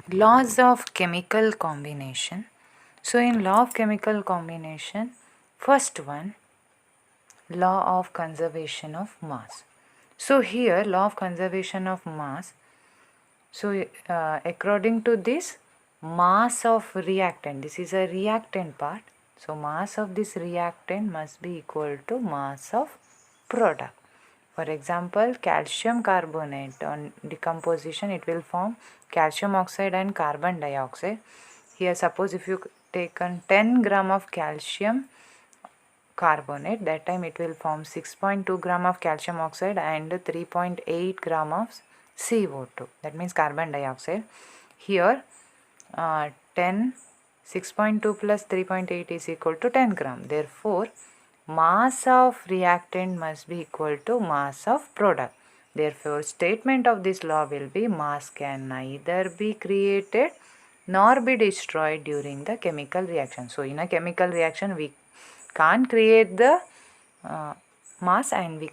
Laws of chemical combination. So in law of chemical combination, first one, law of conservation of mass. So here law of conservation of mass. So according to this, mass of reactant, this is a reactant part. So mass of this reactant must be equal to mass of product. For example, calcium carbonate on decomposition, it will form calcium oxide and carbon dioxide. Here suppose if you taken 10 gram of calcium carbonate, that time it will form 6.2 gram of calcium oxide and 3.8 gram of CO2, that means carbon dioxide. Here 10 6.2 plus 3.8 is equal to 10 gram. Therefore mass of reactant must be equal to mass of product. Therefore statement of this law will be mass can neither be created nor be destroyed during the chemical reaction. So in a chemical reaction we can't create the mass, and we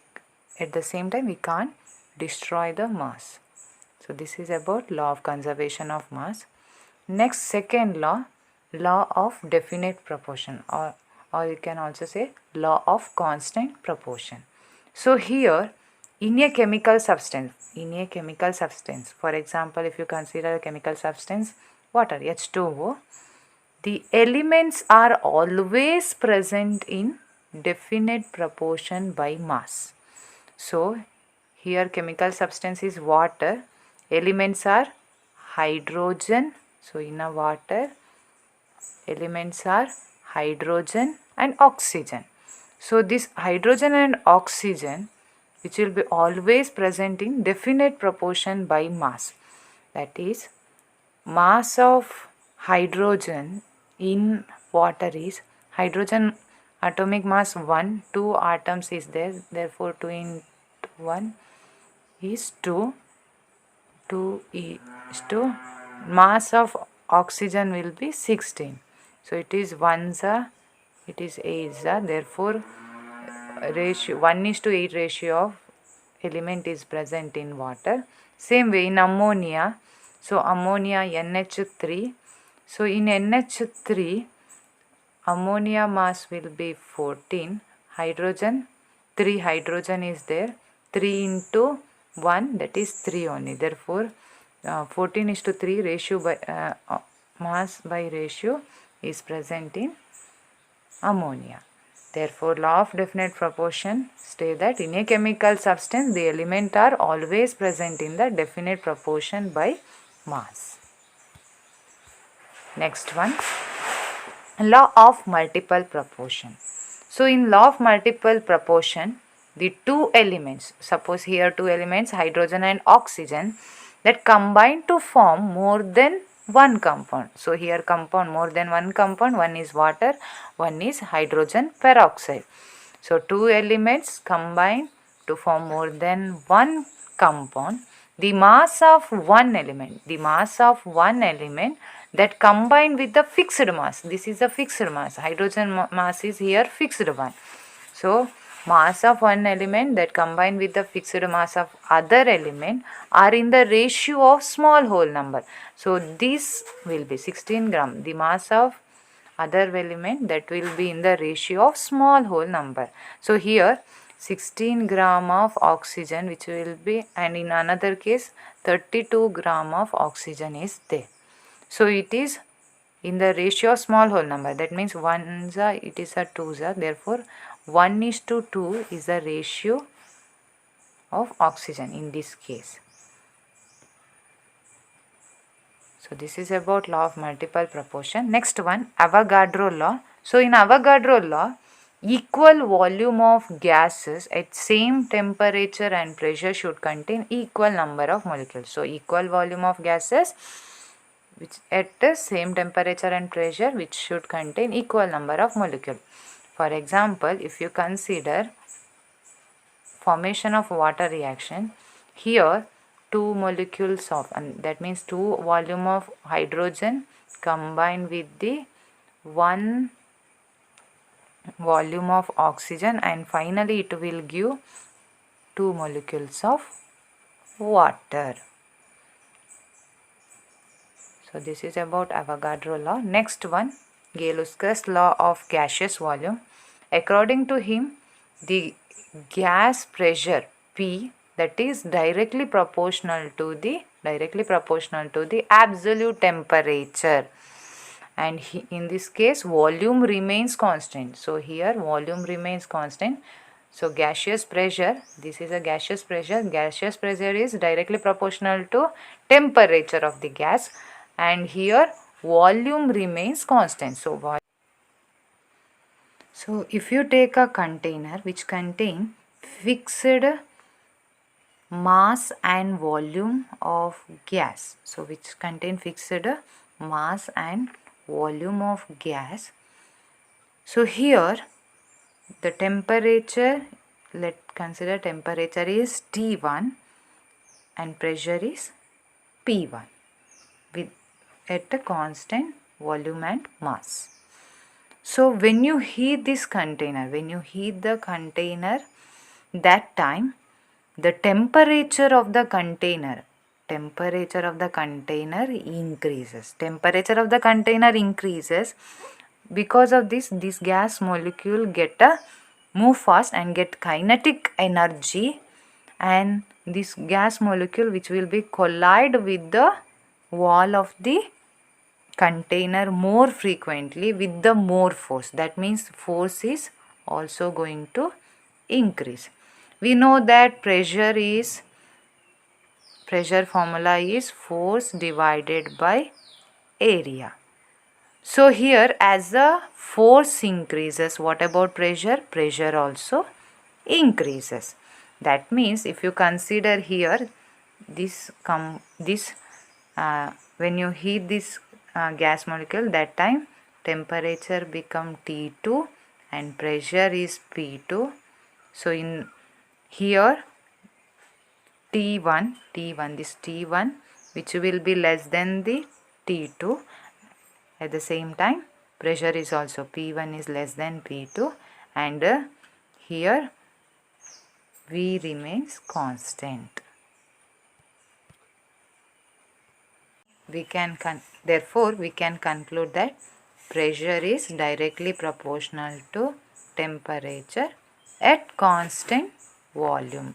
at the same time we can't destroy the mass. So this is about law of conservation of mass. Next, second law, law of definite proportion, or you can also say law of constant proportion. So here in a chemical substance, for example, if you consider a chemical substance water, H2O, the elements are always present in definite proportion by mass. So here chemical substance is water, elements are hydrogen. So in a water, elements are hydrogen and oxygen. So this hydrogen and oxygen, which will be always present in definite proportion by mass, that is mass of hydrogen in water is hydrogen atomic mass 1, 2 atoms is there, therefore 2 into 1 is 2, 2 is 2, mass of oxygen will be 16. So it is 1s are, it is 8s are, therefore ratio 1 is to 8 ratio of element is present in water. Same way in ammonia, so ammonia NH3, so in NH3 ammonia mass will be 14, hydrogen 3 hydrogen is there, 3 into 1, that is 3 only, therefore 14 is to 3 ratio by mass by ratio is present in ammonia. Therefore law of definite proportion state that in a chemical substance the elements are always present in the definite proportion by mass. Next one, law of multiple proportion. So in law of multiple proportion, the two elements, suppose here two elements hydrogen and oxygen, that combine to form more than one compound. So here compound more than one compound, one is water, one is hydrogen peroxide. So two elements combine to form more than one compound. The mass of one element, that combined with the fixed mass, this is a fixed mass, hydrogen mass is here fixed one. So mass of one element that combined with the fixed mass of other element are in the ratio of small whole number. So this will be 16 gram, the mass of other element that will be in the ratio of small whole number. So here 16 gram of oxygen which will be, and in another case 32 gram of oxygen is there. So it is in the ratio of small whole number, that means 1s are, it is a 2s are, therefore 1 is to 2 is the ratio of oxygen in this case. So this is about law of multiple proportion. Next one, Avogadro law. So in Avogadro law, equal volume of gases at same temperature and pressure should contain equal number of molecules. So equal volume of gases which at the same temperature and pressure which should contain equal number of molecules. For example, if you consider formation of water reaction, here two molecules of, and that means two volume of hydrogen combined with the one volume of oxygen, and finally it will give two molecules of water. So this is about Avogadro law. Next one, Gaseous law of gaseous volume. According to him, the gas pressure P, that is directly proportional to the absolute temperature, and in this case volume remains constant. So here volume remains constant. So gaseous pressure, this is a gaseous pressure. Gaseous pressure is directly proportional to temperature of the gas, and here volume remains constant. So if you take a container which contain fixed mass and volume of gas, so which contain fixed mass and volume of gas, so here the temperature, let's consider temperature is T1 and pressure is P1 with at a constant volume and mass. So when you heat this container, that time the temperature of the container increases. Temperature of the container increases. Because of this gas molecule move fast and get kinetic energy, and this gas molecule which will be collide with the wall of the container more frequently with the more force. That means force is also going to increase. We know that pressure formula is force divided by area. So here as the force increases, what about pressure? Pressure also increases. That means if you consider here when you heat this gas molecule, that time temperature become T2 and pressure is P2. So in here T1 which will be less than the T2. At the same time pressure is also P1 is less than P2, and here V remains constant. Therefore we can conclude that pressure is directly proportional to temperature at constant volume.